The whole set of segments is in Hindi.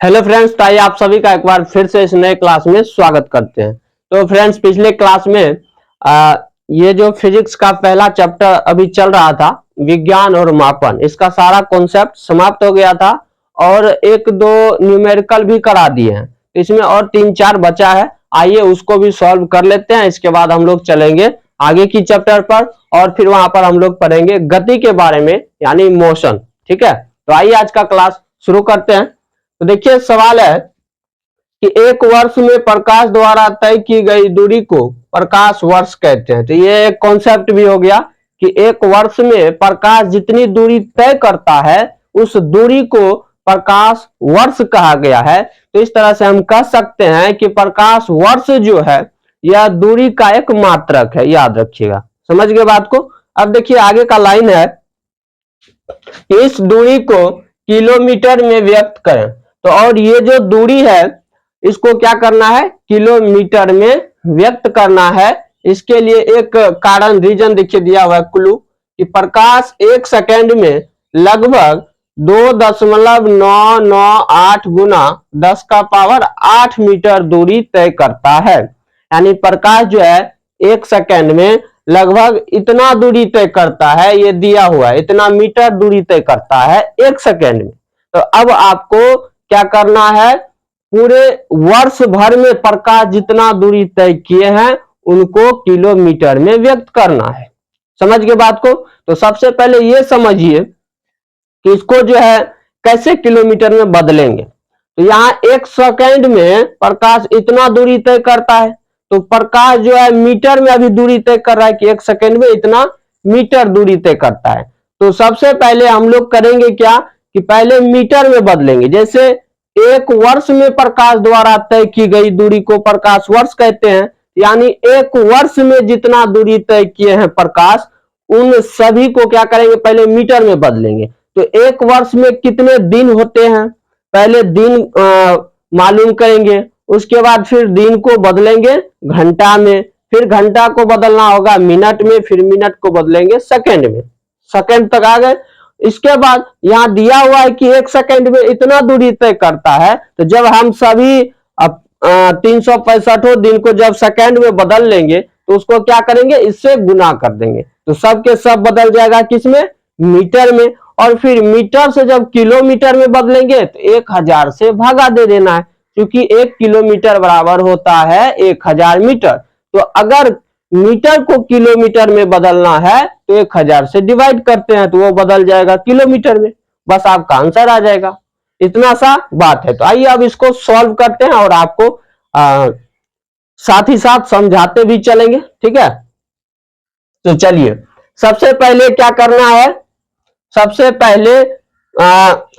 हेलो फ्रेंड्स, तो आइए आप सभी का एक बार फिर से इस नए क्लास में स्वागत करते हैं। तो फ्रेंड्स, पिछले क्लास में ये जो फिजिक्स का पहला चैप्टर अभी चल रहा था, विज्ञान और मापन, इसका सारा कॉन्सेप्ट समाप्त हो गया था और एक दो न्यूमेरिकल भी करा दिए हैं। इसमें और 3-4 बचा है, आइए उसको भी सॉल्व कर लेते हैं। इसके बाद हम लोग चलेंगे आगे की चैप्टर पर और फिर वहां पर हम लोग पढ़ेंगे गति के बारे में, यानी मोशन। ठीक है, तो आइए आज का क्लास शुरू करते हैं। तो देखिए, सवाल है कि एक वर्ष में प्रकाश द्वारा तय की गई दूरी को प्रकाश वर्ष कहते हैं। तो ये एक कॉन्सेप्ट भी हो गया कि एक वर्ष में प्रकाश जितनी दूरी तय करता है उस दूरी को प्रकाश वर्ष कहा गया है। तो इस तरह से हम कह सकते हैं कि प्रकाश वर्ष जो है यह दूरी का एक मात्रक है, याद रखिएगा। समझ गए बात को। अब देखिए आगे का लाइन है, इस दूरी को किलोमीटर में व्यक्त करें। तो और ये जो दूरी है इसको क्या करना है, किलोमीटर में व्यक्त करना है। इसके लिए एक कारण रीजन देखिए दिया हुआ है, क्लू, कि प्रकाश एक सेकेंड में लगभग 2.998 गुना 10⁸ मीटर दूरी तय करता है। यानी प्रकाश जो है एक सेकेंड में लगभग इतना दूरी तय करता है, ये दिया हुआ है, इतना मीटर दूरी तय करता है एक सेकेंड में। तो अब आपको क्या करना है, पूरे वर्ष भर में प्रकाश जितना दूरी तय किए हैं उनको किलोमीटर में व्यक्त करना है। समझ गए बात को। तो सबसे पहले ये समझिए कि इसको जो है कैसे किलोमीटर में बदलेंगे। तो यहाँ एक सेकेंड में प्रकाश इतना दूरी तय करता है, तो प्रकाश जो है मीटर में अभी दूरी तय कर रहा है कि एक सेकेंड में इतना मीटर दूरी तय करता है। तो सबसे पहले हम लोग करेंगे क्या कि पहले मीटर में बदलेंगे। जैसे एक वर्ष में प्रकाश द्वारा तय की गई दूरी को प्रकाश वर्ष कहते हैं, यानी एक वर्ष में जितना दूरी तय किए हैं प्रकाश, उन सभी को क्या करेंगे, पहले मीटर में बदलेंगे। तो एक वर्ष में कितने दिन होते हैं, पहले दिन मालूम करेंगे, उसके बाद फिर दिन को बदलेंगे घंटा में, फिर घंटा को बदलना होगा मिनट में, फिर मिनट को बदलेंगे सेकंड में। सेकंड तक आ गए। इसके बाद यहां दिया हुआ है कि एक सेकंड में इतना दूरी तय करता है, तो जब हम सभी 365 दिन को जब सेकंड में बदल लेंगे तो उसको क्या करेंगे, इससे गुना कर देंगे। तो सब के सब बदल जाएगा किसमें, मीटर में। और फिर मीटर से जब किलोमीटर में बदलेंगे तो 1000 से भागा दे देना है, क्योंकि 1 किलोमीटर बराबर होता है 1000 मीटर। तो अगर मीटर को किलोमीटर में बदलना है तो 1000 से डिवाइड करते हैं तो वो बदल जाएगा किलोमीटर में, बस आपका आंसर आ जाएगा। इतना सा बात है। तो आइए अब इसको सॉल्व करते हैं और आपको साथ ही साथ समझाते भी चलेंगे। ठीक है, तो चलिए सबसे पहले क्या करना है, सबसे पहले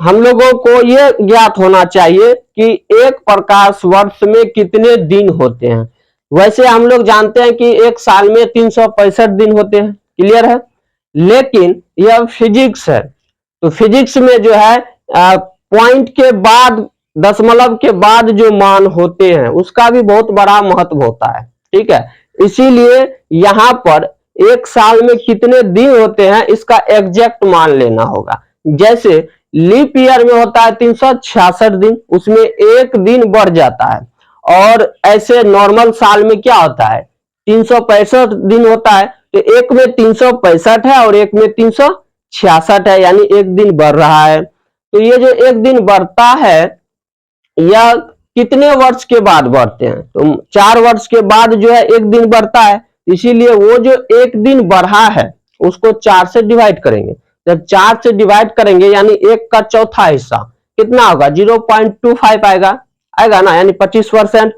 हम लोगों को ये ज्ञात होना चाहिए कि एक प्रकाश वर्ष में कितने दिन होते हैं। वैसे हम लोग जानते हैं कि एक साल में 365 दिन होते हैं, क्लियर है। लेकिन यह फिजिक्स है, तो फिजिक्स में जो है पॉइंट के बाद, दशमलव के बाद जो मान होते हैं उसका भी बहुत बड़ा महत्व होता है। ठीक है, इसीलिए यहां पर एक साल में कितने दिन होते हैं इसका एग्जैक्ट मान लेना होगा। जैसे लीप ईयर में होता है 366 दिन, उसमें एक दिन बढ़ जाता है। और ऐसे नॉर्मल साल में क्या होता है, 365 दिन होता है। तो एक में 365 है और एक में 366 है, यानी एक दिन बढ़ रहा है। तो ये जो एक दिन बढ़ता है यह कितने वर्ष के बाद बढ़ते हैं, तो 4 वर्ष के बाद जो है एक दिन बढ़ता है। इसीलिए वो जो एक दिन बढ़ा है उसको 4 से डिवाइड करेंगे। जब 4 से डिवाइड करेंगे यानी एक का चौथा हिस्सा कितना होगा, 0.25 आएगा ना, यानी 25%।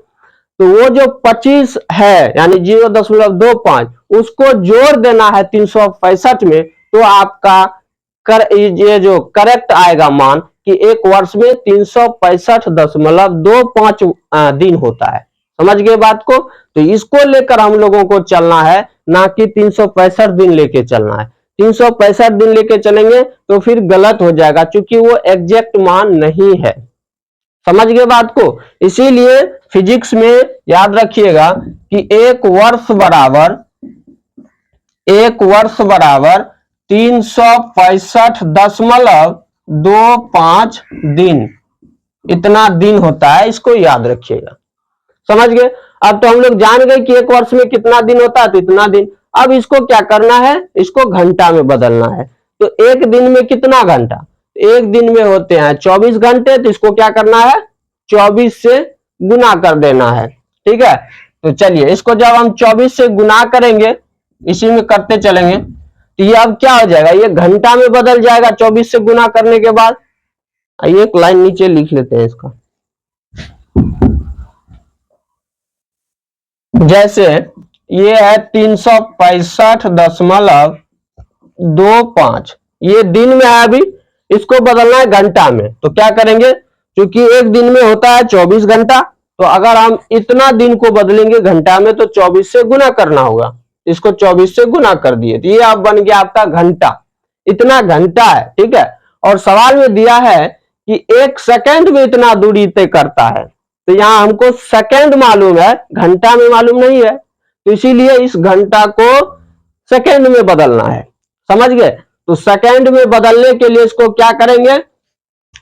तो वो जो 25 है यानी 0.25 उसको जोड़ देना है 365 में, तो आपका ये जो करेक्ट आएगा मान कि एक वर्ष में 365.25 दिन होता है। समझ गए बात को। तो इसको लेकर हम लोगों को चलना है, ना कि 365 दिन लेके चलना है। 365 दिन लेके चलेंगे तो फिर गलत हो जाएगा, क्योंकि वो एग्जैक्ट मान नहीं है। समझ गए बात को। इसीलिए फिजिक्स में याद रखिएगा कि एक वर्ष बराबर 365.25 दिन। इतना दिन होता है, इसको याद रखिएगा। समझ गए? अब तो हम लोग जान गए कि एक वर्ष में कितना दिन होता है, तो इतना दिन। अब इसको क्या करना है, इसको घंटा में बदलना है। तो एक दिन में कितना घंटा, एक दिन में होते हैं 24 घंटे, तो इसको क्या करना है, 24 से गुना कर देना है। ठीक है, तो चलिए इसको जब हम 24 से गुना करेंगे, इसी में करते चलेंगे, तो ये अब क्या हो जाएगा, ये घंटा में बदल जाएगा 24 से गुना करने के बाद। आइए एक लाइन नीचे लिख लेते हैं इसका। जैसे ये है 365.25, ये दिन में है, अभी इसको बदलना है घंटा में। तो क्या करेंगे, क्योंकि एक दिन में होता है 24 घंटा, तो अगर हम इतना दिन को बदलेंगे घंटा में तो 24 से गुना करना होगा। इसको 24 से गुना कर दिए, तो ये अब बन गया आपका घंटा, इतना घंटा है। ठीक है, और सवाल में दिया है कि एक सेकंड में इतना दूरी तय करता है, तो यहां हमको सेकंड मालूम है, घंटा में मालूम नहीं है, तो इसीलिए इस घंटा को सेकंड में बदलना है। समझ गए? तो सेकंड में बदलने के लिए इसको क्या करेंगे,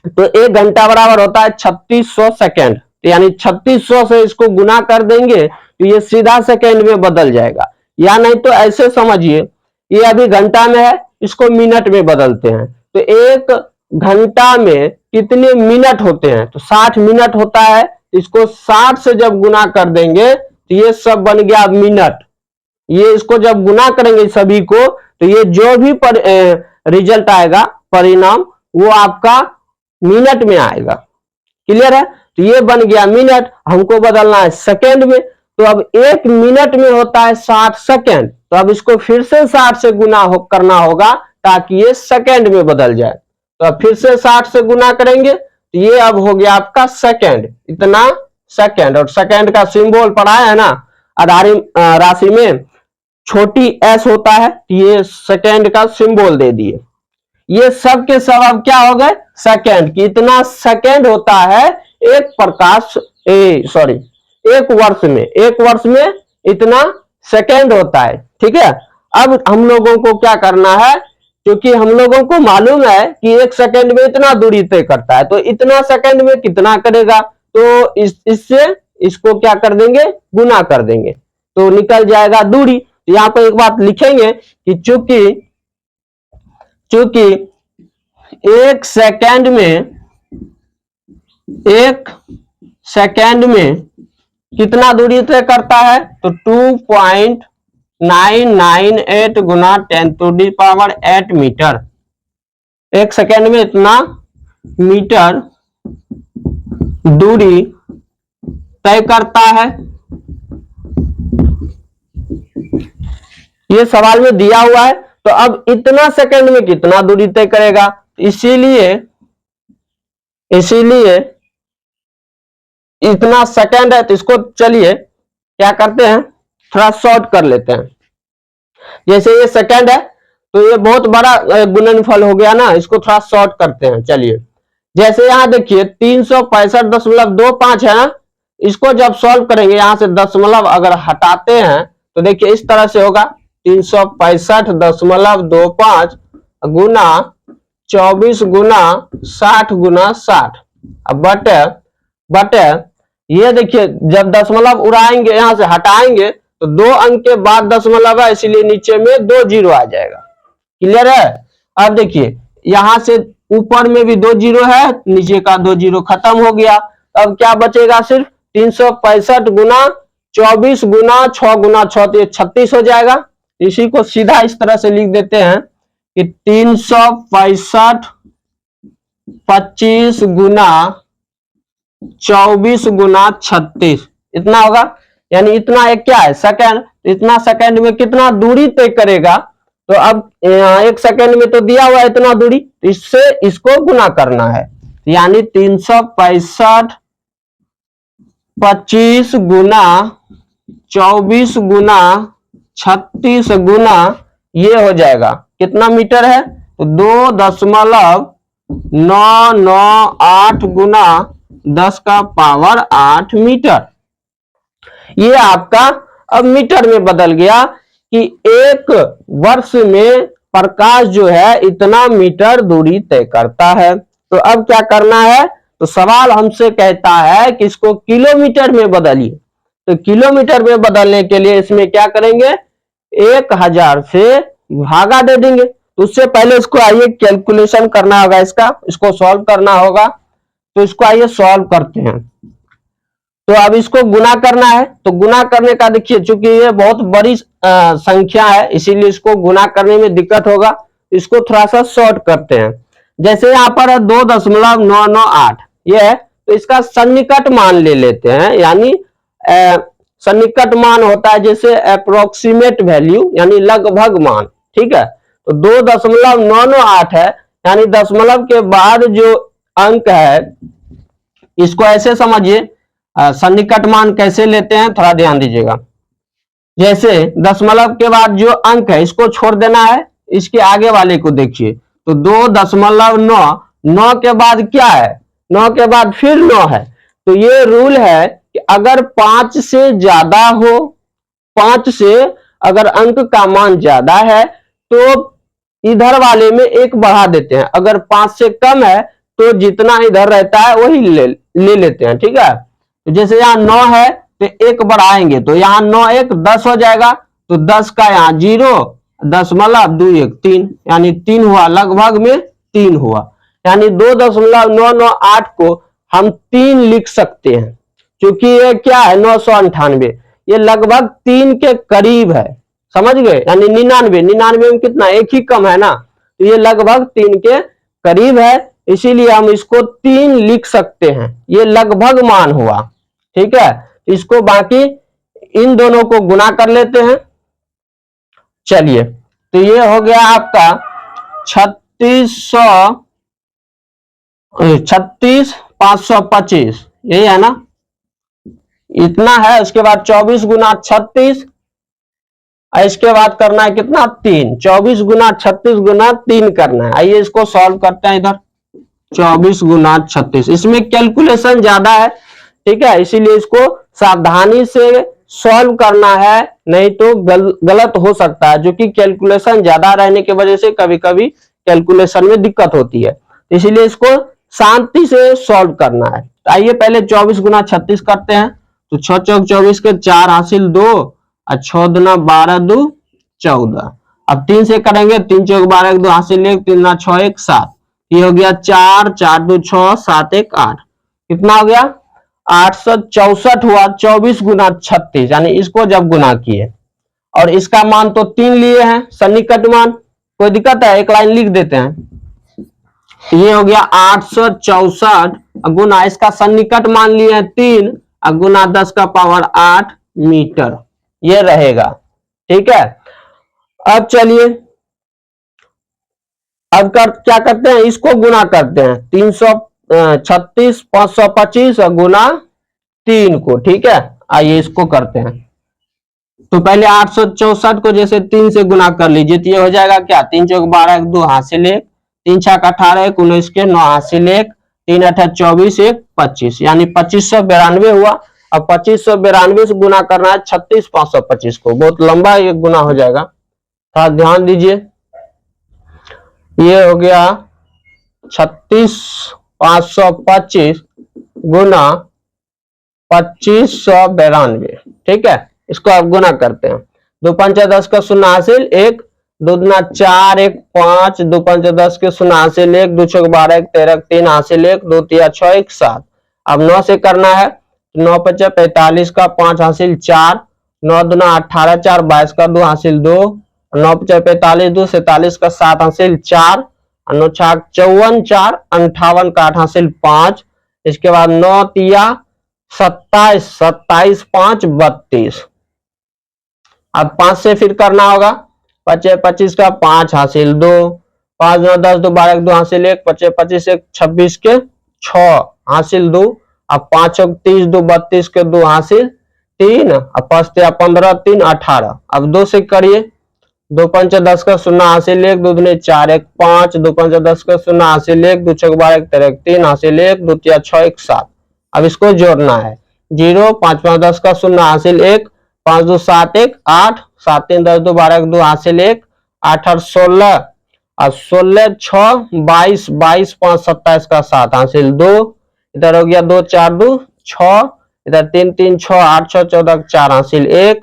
तो एक घंटा बराबर होता है 3600 सेकंड, तो यानी 3600 से इसको गुना कर देंगे तो ये सीधा सेकंड में बदल जाएगा। या नहीं तो ऐसे समझिए, ये अभी घंटा में है, इसको मिनट में बदलते हैं, तो एक घंटा में कितने मिनट होते हैं, तो 60 मिनट होता है। इसको 60 से जब गुना कर देंगे तो ये सब बन गया मिनट। ये इसको जब गुना करेंगे सभी को, तो ये जो भी रिजल्ट आएगा, परिणाम, वो आपका मिनट में आएगा। क्लियर है? तो ये बन गया मिनट, हमको बदलना है सेकंड में। तो अब एक मिनट में होता है 60 सेकंड, तो अब इसको फिर से 60 से गुना करना होगा ताकि ये सेकंड में बदल जाए। तो अब फिर से 60 से गुना करेंगे, तो ये अब हो गया आपका सेकंड, इतना सेकंड। और सेकंड का सिंबल पढ़ाया है ना आधारी राशि में, छोटी एस होता है, ये सेकंड का सिंबल दे दिए। ये सब के सब अब क्या हो गए, सेकंड। कितना सेकंड होता है एक एक वर्ष में, एक वर्ष में इतना सेकंड होता है। ठीक है, अब हम लोगों को क्या करना है, क्योंकि हम लोगों को मालूम है कि एक सेकंड में इतना दूरी तय करता है, तो इतना सेकंड में कितना करेगा, तो इससे इसको क्या कर देंगे, गुना कर देंगे, तो निकल जाएगा दूरी। यहाँ पर एक बात लिखेंगे कि चूंकि एक सेकंड में कितना दूरी तय करता है, तो 2.998 गुना 10⁸ मीटर, एक सेकंड में इतना मीटर दूरी तय करता है। ये सवाल में दिया हुआ है, तो अब इतना सेकंड में कितना दूरी तय करेगा, इसीलिए इतना सेकंड है, तो इसको चलिए क्या करते हैं, थोड़ा शॉर्ट कर लेते हैं। जैसे ये सेकंड है, तो ये बहुत बड़ा गुणनफल हो गया ना, इसको थोड़ा शॉर्ट करते हैं। चलिए, जैसे यहां देखिए 365.25 है ना, इसको जब सॉल्व करेंगे, यहां से दशमलव अगर हटाते हैं तो देखिए इस तरह से होगा, 365.25 गुना 24 गुना 60 गुना 60, अब बटे ये देखिए जब दशमलव उड़ाएंगे, यहां से हटाएंगे, तो 2 अंक के बाद दशमलव है, इसलिए नीचे में 2 जीरो आ जाएगा। क्लियर है? अब देखिए यहां से ऊपर में भी 2 जीरो है, नीचे का 2 जीरो खत्म हो गया। अब क्या बचेगा, सिर्फ 365 गुना 24 गुना 6 गुना 6, तो 36 हो जाएगा। इसी को सीधा इस तरह से लिख देते हैं कि 365 25 गुना 24 गुना 36, इतना होगा। यानी इतना एक क्या है, सेकंड। इतना सेकंड में कितना दूरी तय करेगा, तो अब एक सेकंड में तो दिया हुआ है इतना दूरी, इससे इसको गुना करना है, यानी 365 25 गुना 24 गुना 36 गुना ये हो जाएगा, कितना मीटर है, तो 2.998 गुना 10 का पावर 8 मीटर। ये आपका अब मीटर में बदल गया कि एक वर्ष में प्रकाश जो है इतना मीटर दूरी तय करता है। तो अब क्या करना है, तो सवाल हमसे कहता है कि इसको किलोमीटर में बदलिए। तो किलोमीटर में बदलने के लिए इसमें क्या करेंगे, 1000 से भागा दे देंगे। तो उससे पहले इसको आइए कैलकुलेशन करना होगा, इसको सॉल्व करना होगा। तो इसको आइए सॉल्व करते हैं। तो अब इसको गुना करना है, तो गुना करने का देखिए, चूंकि ये बहुत बड़ी संख्या है इसीलिए इसको गुना करने में दिक्कत होगा। इसको थोड़ा सा शॉर्ट करते हैं। जैसे यहाँ पर है 2.998 ये है, तो इसका सन्निकट मान ले लेते हैं। यानी सन्निकट मान होता है जैसे अप्रोक्सीमेट वैल्यू, यानी लगभग मान। ठीक है, तो 2.998 है, यानी दशमलव के बाद जो अंक है इसको ऐसे समझिए। सन्निकट मान कैसे लेते हैं थोड़ा ध्यान दीजिएगा। जैसे दशमलव के बाद जो अंक है इसको छोड़ देना है, इसके आगे वाले को देखिए। तो 2.9 के बाद क्या है, 9 के बाद फिर 9 है। तो ये रूल है कि अगर 5 से ज्यादा हो, 5 से अगर अंक का मान ज्यादा है तो इधर वाले में एक बढ़ा देते हैं। अगर 5 से कम है तो जितना इधर रहता है वही ले लेते हैं। ठीक है, तो जैसे यहाँ 9 है तो एक बढ़ाएंगे, तो यहाँ 9 1 10 हो जाएगा। तो 10 का यहाँ 0.213 3, यानी 3 हुआ, लगभग में 3 हुआ। यानी 2.998 को हम 3 लिख सकते हैं, क्योंकि ये क्या है 998, ये लगभग 3 के करीब है। समझ गए, यानी 99 में कितना, एक ही कम है ना, तो ये लगभग 3 के करीब है, इसीलिए हम इसको 3 लिख सकते हैं। ये लगभग मान हुआ। ठीक है, इसको बाकी इन दोनों को गुना कर लेते हैं। चलिए, तो ये हो गया आपका 36,525, यही है ना, इतना है। उसके बाद 24 गुना 36, इसके बाद करना है कितना, 3। 24 गुना 36 गुना 3 करना है। आइए इसको सॉल्व करते हैं। इधर 24 गुना 36, इसमें कैलकुलेशन ज्यादा है। ठीक है, इसीलिए इसको सावधानी से सॉल्व करना है, नहीं तो गलत हो सकता है, जो कि कैलकुलेशन ज्यादा रहने की वजह से कभी कभी कैलकुलेशन में दिक्कत होती है। इसीलिए इसको शांति से सॉल्व करना है। तो आइए पहले 24 गुना 36 करते हैं। तो 6 चौक 24 के 4 हासिल 2 और 6 दुना 12 2 14। अब 3 से करेंगे, 3 चौक 12 2 हासिल 1, 3 ना 6 1 7, ये हो गया 4 4 2 6 7 1 8, कितना हो गया 864 हुआ। 24 गुना 36, यानी इसको जब गुना किए और इसका मान तो 3 लिए हैं, सन्निकट मान, कोई दिक्कत है, एक लाइन लिख देते हैं। ये हो गया 864 गुना इसका सन्निकट मान लिए हैं 3 गुना 10 का पावर 8 मीटर, ये रहेगा। ठीक है, अब चलिए, अब क्या करते हैं, इसको गुना करते हैं। 336 525 गुना 3 को। ठीक है, आइए इसको करते हैं। तो पहले 864 को जैसे 3 से गुना कर लीजिए, तो ये हो जाएगा क्या, 3 चौक 12 2 हासिल 1, 3 छक 18 1 19 के 9 हासिल 1, 3 8 24 1 25, यानी 2592 हुआ। अब 2592 से गुना करना है 36 525 को, बहुत लंबा ये गुना हो जाएगा, थोड़ा ध्यान दीजिए। ये हो गया 36 525 गुना 2592। ठीक है, इसको अब गुना करते हैं। 2 5 10 का 0 हासिल 1, 2 दूना 4 1 5, 2 5 10 के 0 हासिल 1, 2 6 12 1 13 3 हासिल 1, 2 3 6 1 7। अब 9 से करना है, 9 5 45 का 5 हासिल 4, 9 दूना 18 4 22 का 2 हासिल 2, 9 5 45 2 47 का 7 हासिल 4, 9 6 54 4 58 का 8 हासिल 5। इसके बाद 9 तिया 27 27 5 32। अब 5 से फिर करना होगा, 5 25 का 5 हासिल 2, 5 9 10 2 12 2 हासिल 1, 5 25 1 26 के 6 हासिल 2। अब 5 30 2 32 के 2 हासिल 3, अब 5 15 3 18। अब 2 से करिए, 2 5 10 का 0 हासिल 1, 2 दूने 4 1 5, 2 5 10 का 0 हासिल 1, 2 6 12 13 3 हासिल 1, 2 3 6 1 7। अब इसको जोड़ना है, 0 5 5 10 का 0 हासिल 1, 5 2 7 1 8, 7 3 10 2 12 2 हासिल 1, 8 8 16, और 16 6 22 22 5 27 का 7 हासिल 2। इधर हो गया 2 4 2 6, इधर 3 3 6 8 6 14 4 हासिल 1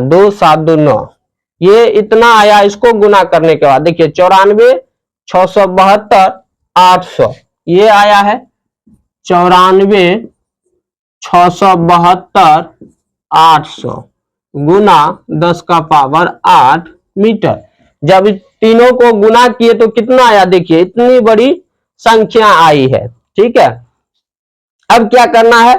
2 7 2 9, ये इतना आया। इसको गुना करने के बाद देखिए 94 672 800, ये आया है 94 672 800 गुना 10 का पावर 8 मीटर। जब तीनों को गुना किए तो कितना आया, देखिए इतनी बड़ी संख्या आई है। ठीक है, अब क्या करना है,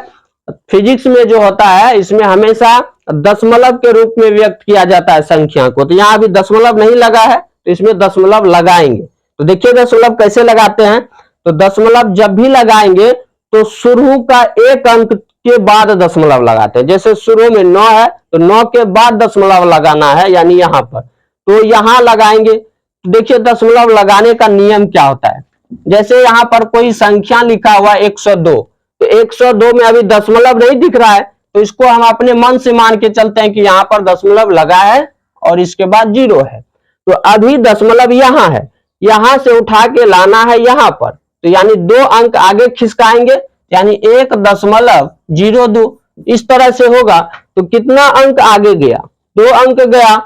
फिजिक्स में जो होता है इसमें हमेशा दशमलव के रूप में व्यक्त किया जाता है संख्या को। तो यहाँ अभी दशमलव नहीं लगा है तो इसमें दशमलव लगाएंगे। तो देखिए दशमलव कैसे लगाते हैं, तो दशमलव जब भी लगाएंगे तो शुरू का एक अंक के बाद दशमलव लगाते हैं। जैसे शुरू में 9 है तो 9 के बाद दशमलव लगाना है, यानी यहाँ पर, तो यहां लगाएंगे। तो देखिए दशमलव लगाने का नियम क्या होता है, जैसे यहाँ पर कोई संख्या लिखा हुआ 102, तो 102 में अभी दशमलव नहीं दिख रहा है तो इसको हम अपने मन से मान के चलते हैं कि यहाँ पर दशमलव लगा है और इसके बाद 0 है। तो अभी दशमलव यहाँ है, यहां से उठा के लाना है यहाँ पर, तो यानी 2 अंक आगे खिसकाएंगे, यानी 1.02 इस तरह से होगा। तो कितना अंक आगे गया, 2 अंक गया।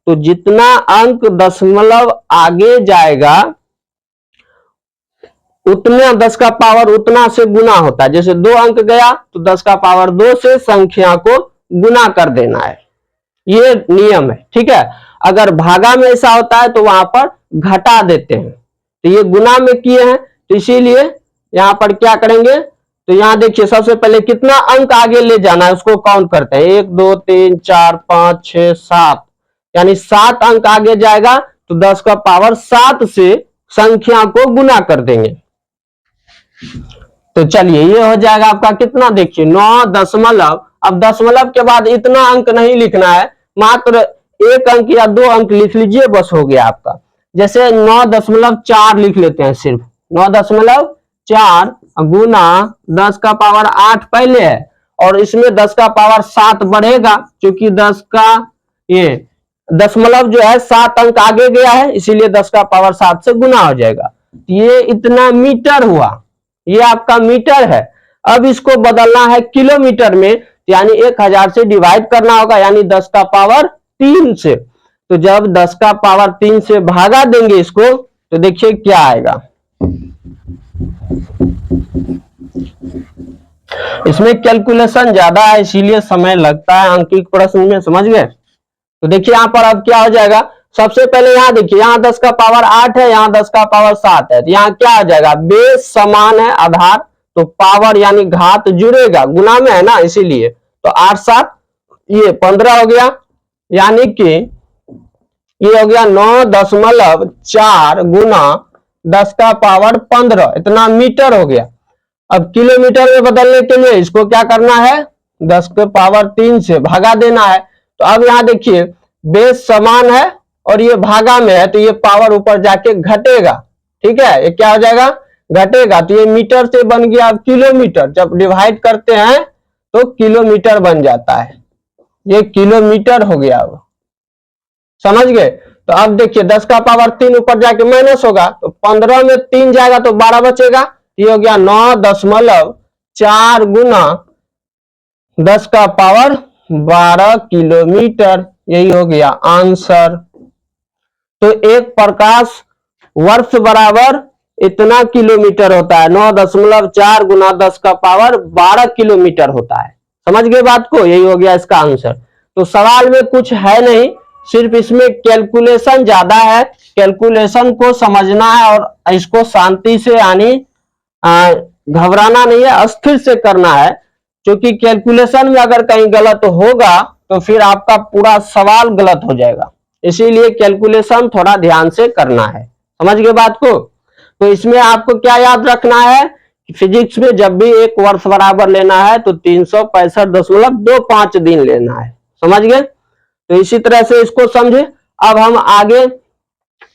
तो जितना अंक दशमलव आगे जाएगा उतना 10 का पावर उतना से गुना होता है। जैसे 2 अंक गया तो 10 का पावर 2 से संख्या को गुना कर देना है, ये नियम है। ठीक है, अगर भागा में ऐसा होता है तो वहां पर घटा देते हैं, तो ये गुना में किए हैं तो इसीलिए यहां पर क्या करेंगे, तो यहां देखिए सबसे पहले कितना अंक आगे ले जाना है उसको काउंट करते हैं, 1 2 3 4 5 6 7, यानी 7 अंक आगे जाएगा तो 10 का पावर 7 से संख्या को गुना कर देंगे। तो चलिए ये हो जाएगा आपका कितना, देखिए 9 दशमलव, अब दशमलव के बाद इतना अंक नहीं लिखना है, मात्र 1 अंक या 2 अंक लिख लीजिए बस हो गया आपका। जैसे 9.4 लिख लेते हैं, सिर्फ 9.4 गुना 10 का पावर 8 पहले है और इसमें 10 का पावर 7 बढ़ेगा, क्योंकि 10 का ये दशमलव जो है 7 अंक आगे गया है इसीलिए 10 का पावर 7 से गुना हो जाएगा। ये इतना मीटर हुआ, ये आपका मीटर है। अब इसको बदलना है किलोमीटर में, यानी 1000 से डिवाइड करना होगा, यानी 10 का पावर 3 से। तो जब 10 का पावर 3 से भागा देंगे इसको तो देखिए क्या आएगा, इसमें कैलकुलेशन ज्यादा है इसीलिए समय लगता है अंकित प्रश्न में, समझ गए। तो देखिए यहाँ पर अब क्या हो जाएगा, सबसे पहले यहाँ देखिए, यहाँ 10 का पावर 8 है, यहाँ 10 का पावर 7 है, तो यहाँ क्या आ जाएगा, बेस समान है आधार, तो पावर यानी घात जुड़ेगा, गुना में है ना इसीलिए, तो 8 7 ये 15 हो गया, यानी कि ये हो गया 9.4 गुना 10 का पावर 15, इतना मीटर हो गया। अब किलोमीटर में बदलने के लिए इसको क्या करना है, 10 के पावर 3 से भागा देना है। तो अब यहाँ देखिए बेस समान है और ये भागा में है तो ये पावर ऊपर जाके घटेगा, ठीक है, ये क्या हो जाएगा, घटेगा। तो ये मीटर से बन गया अब किलोमीटर, जब डिवाइड करते हैं तो किलोमीटर बन जाता है, ये किलोमीटर हो गया। अब समझ गए। तो अब देखिए 10 का पावर 3 ऊपर जाके माइनस होगा, तो 15 में 3 जाएगा तो 12 बचेगा, ये हो गया 9.4 गुना 10 का पावर 12 किलोमीटर, यही हो गया आंसर। तो एक प्रकाश वर्ष बराबर इतना किलोमीटर होता है, 9.4 गुना 10 का पावर 12 किलोमीटर होता है। समझ गए बात को, यही हो गया इसका आंसर। तो सवाल में कुछ है नहीं, सिर्फ इसमें कैलकुलेशन ज्यादा है, कैलकुलेशन को समझना है और इसको शांति से यानी घबराना नहीं है, अस्थिर से करना है, क्योंकि कैलकुलेशन में अगर कहीं गलत होगा तो फिर आपका पूरा सवाल गलत हो जाएगा, इसीलिए कैलकुलेशन थोड़ा ध्यान से करना है। समझ गए बात को। तो इसमें आपको क्या याद रखना है, फिजिक्स में जब भी एक वर्ष बराबर लेना है तो 365.25 दिन लेना है, समझ गए। तो इसी तरह से इसको समझे। अब हम आगे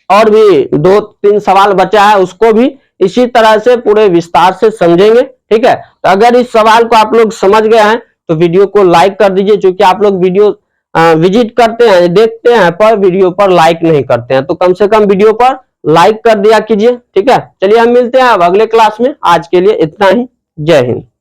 और भी 2-3 सवाल बचा है उसको भी इसी तरह से पूरे विस्तार से समझेंगे, ठीक है। तो अगर इस सवाल को आप लोग समझ गए हैं तो वीडियो को लाइक कर दीजिए, क्योंकि आप लोग वीडियो विजिट करते हैं, देखते हैं, पर वीडियो पर लाइक नहीं करते हैं, तो कम से कम वीडियो पर लाइक कर दिया कीजिए, ठीक है। चलिए हम मिलते हैं अब अगले क्लास में, आज के लिए इतना ही। जय हिंद।